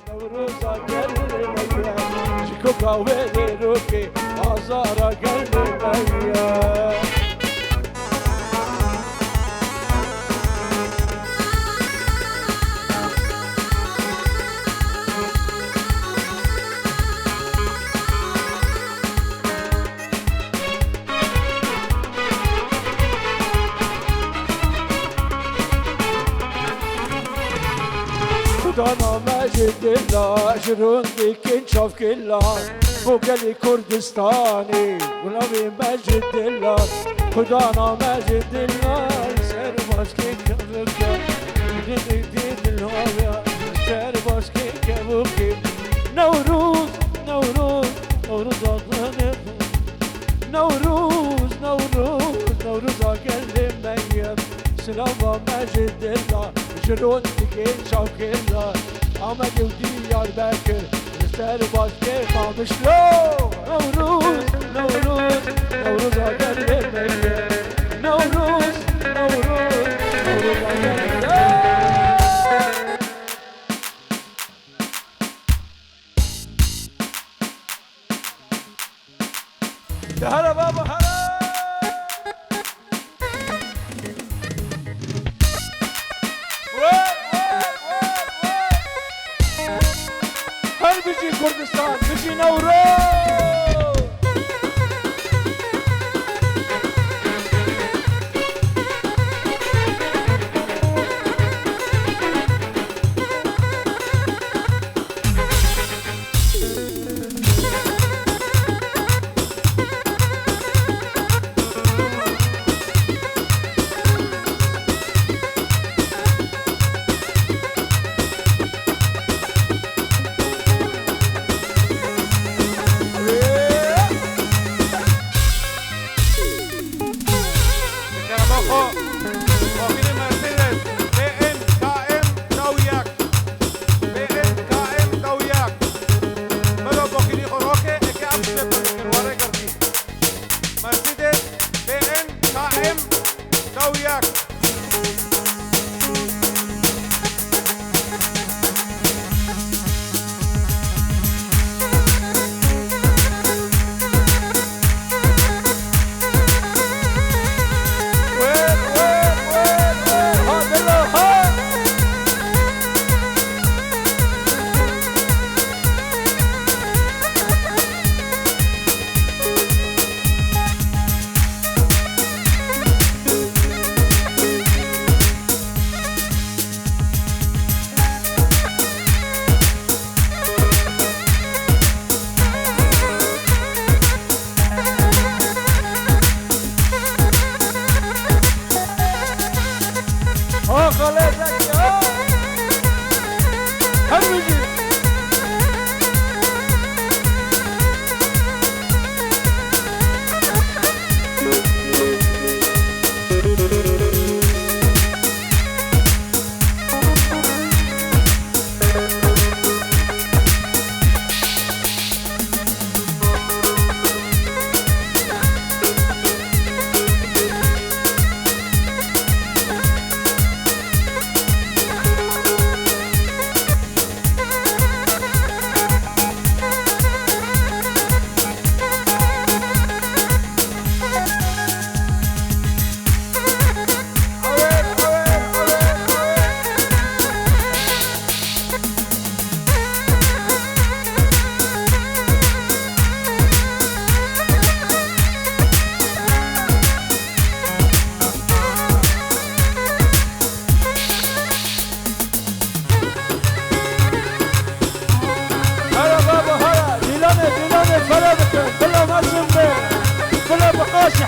نوروزا gelmeye Çıkıp kahveleri ki azara gelmeye Dana mecdilla, şirun dikin çavkilla Bu geli Kurdistani, Gulavi mecdilla Kudana mecdilla, serbaşki kırıkya Didil havya, serbaşki kevuki Nevruz, Nevruz, Nevruz adlanır Nevruz, Nevruz, Nevruz'a geldim ben yem Sınava mecdilla شرون دیگه شوکلا آمده و دیاربکر سر باشکه خامشلو نوروز نوروز نوروز آگر بمیه نوروز نوروز نوروز آگر بمیه هلا بابا هلا بيجي كردستان بيجي نوروز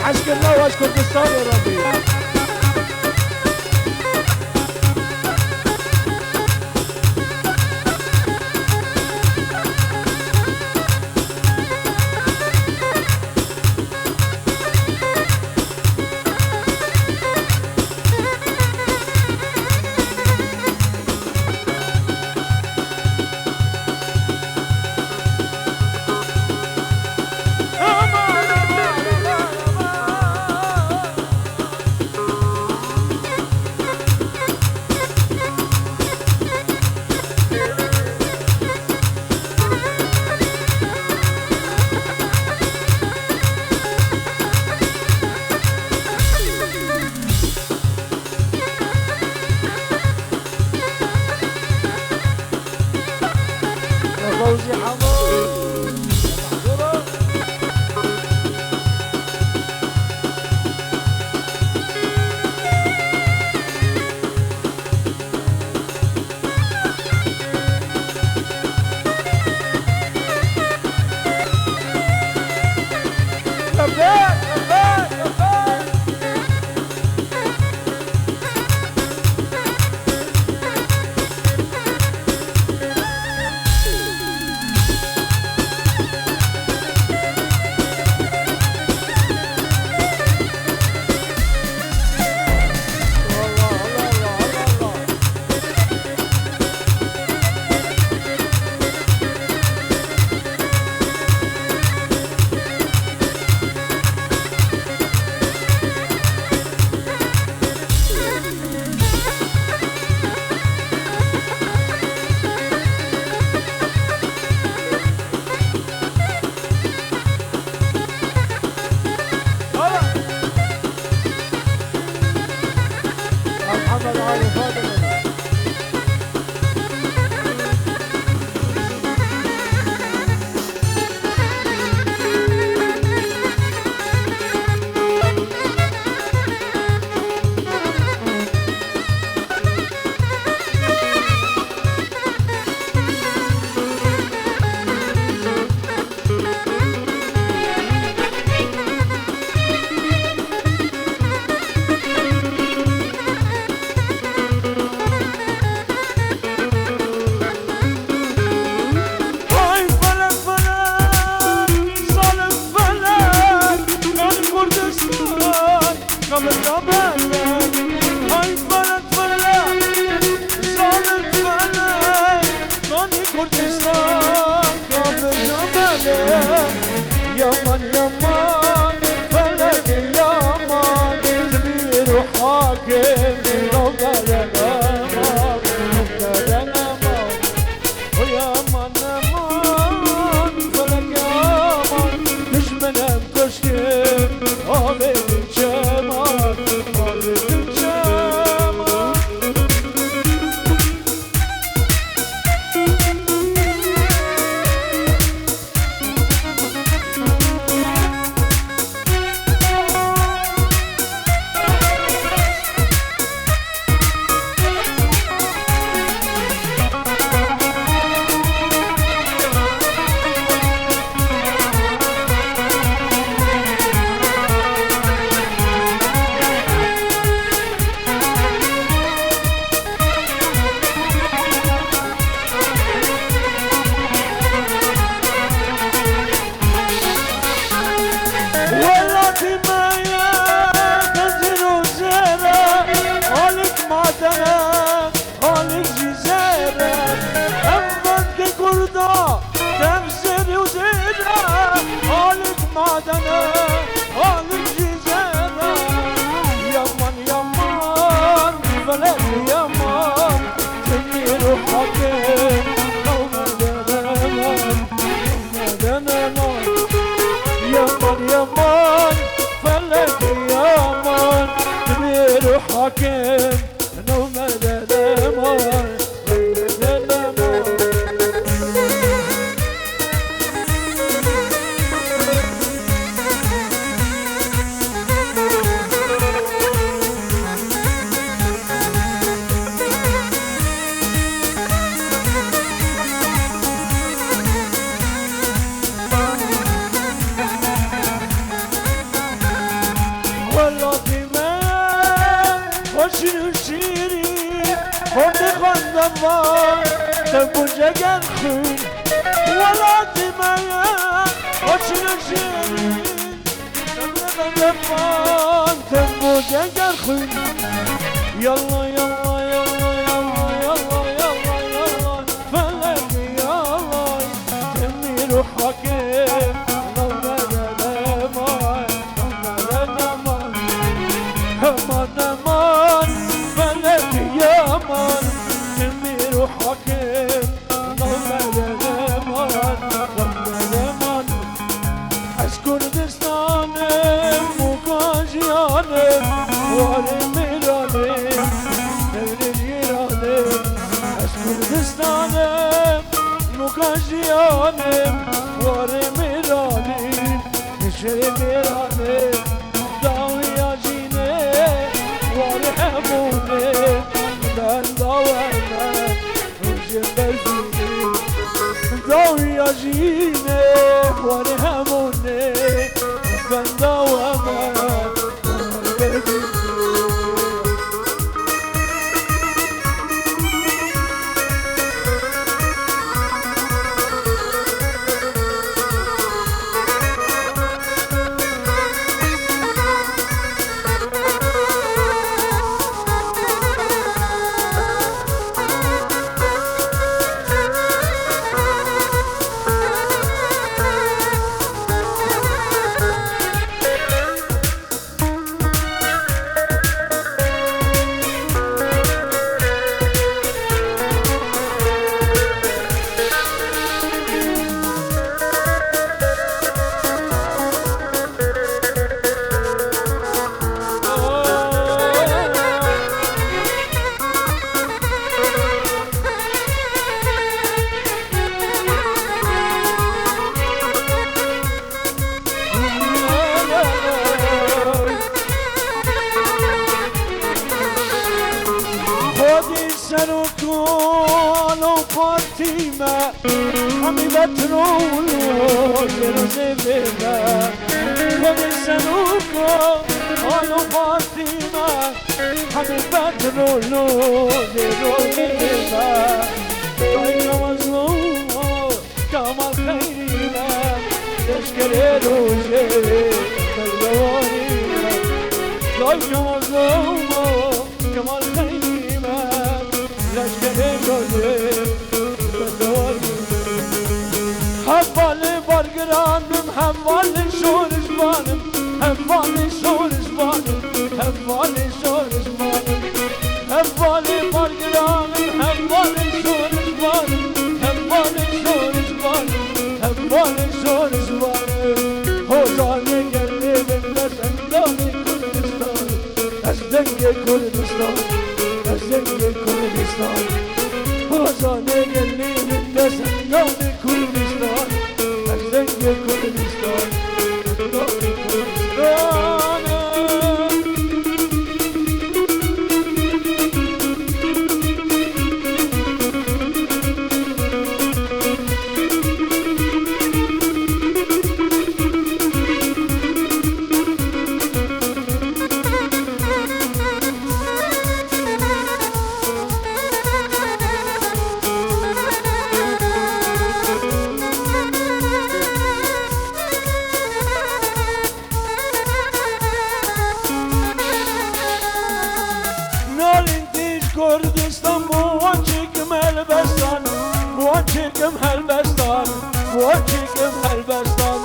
حشكلنا واش كردستان يا ربي فوزي حمود معذورة محمد علي فاضل قبل زمانك هاي بلد بلد صارت بلد غني كردستان قبل زمانك يمن يمن بلد يمن زمير وحاكم ربنا الأمان ربنا الأمان ويمن يمن بلد يمن دشمنا مكشكم عليك معدنا أهل الجزيرة يمن يمن بلد يمن تنير وحكيم قوم دنمان دنمان يمن يمن بلد يمن تنير وحكيم قوم دنمان خود خندمان تبو جگر خون ولا دماغ وشن شيرين خندمان تبو جگر خون يلا يلا يلا يلا يلا يلا يلا فلك يلا تمير وحكيم نونا دمان نونا دمان هما دمان فلك يمان تمير وحكيم نونا دمان نونا دمان أشكر دستانم وكاجيانم وارميرانم نوري جيرانم أشكر دستانم مكاجيانم واري ميراني شري ميراني داوي ياجيني واري حبوني من داوانا وجم برديني داوي ياجيني واري حبوني من داوانا واري برديني سنوكولو فاطمة حبيبة رولو جيروزيمينا خذي سنوكولو فاطمة حبيبة رولو جيروزيمينا طيب مظلوم كمال خيرنا تشكري روجي تلوانينا طيب مظلوم كمال خيرنا لشكري روجي حبالي برقرانم حبالي شورش بانم حبالي شورش بانم حبالي شورش بانم حبالي برقرانم حبالي شورش بانم حبالي شورش بانم حبالي شورش بانم هوزاني قلبim لسنداني كردستان أزدنجي كردستان أزدنجي كردستان هوزاني قلبim لسنداني كردستان أزدنجي كردستان أزدنجي كردستان Kurdistan bu açıkım Elbistan bu açıkım Elbistan bu açıkım Elbistan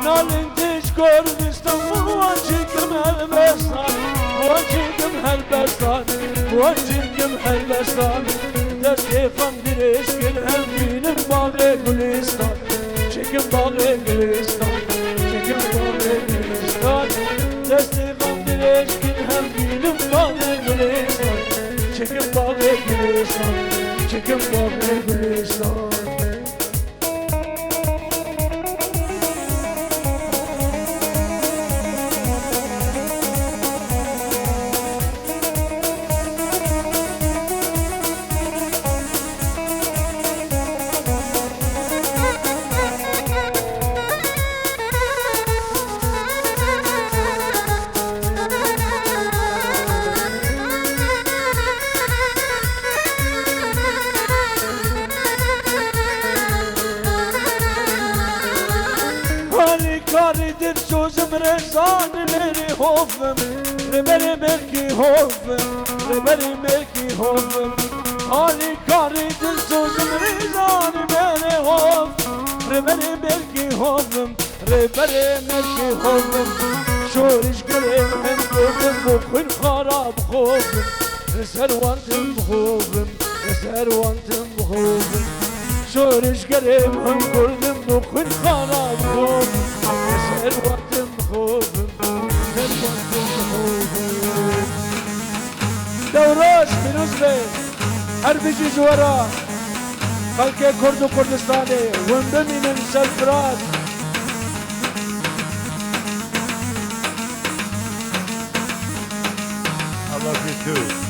Nalintiş Kurdistan bu açıkım Elbistan bu açıkım Elbistan bu açıkım Elbistan Destifan bir eşkin hem benim bağı Gülistan Çekim bağı Gülistan Çekim bağı Gülistan Destifan bir eşkin hem benim bağı Gülistan Çekim bağı Gülistan, çekim bağı Gülistan Karidir sözüm rezanı meri hovum Reberi melki hovum Reberi melki hovum Ali karidir sözüm rezanı meri hovum Reberi melki hovum Reberi melki hovum Şoriş gülüm hem hovum Bukun harab hovum Servantim hovum Servantim hovum Şoriş gülüm hem kurdum Bukun harab hovum Servantim hovum Servantim hovum Devraş Firuz Bey Herbici Zuvara خلق کرد و کردستانه ون بمینن سرفراز I love you too.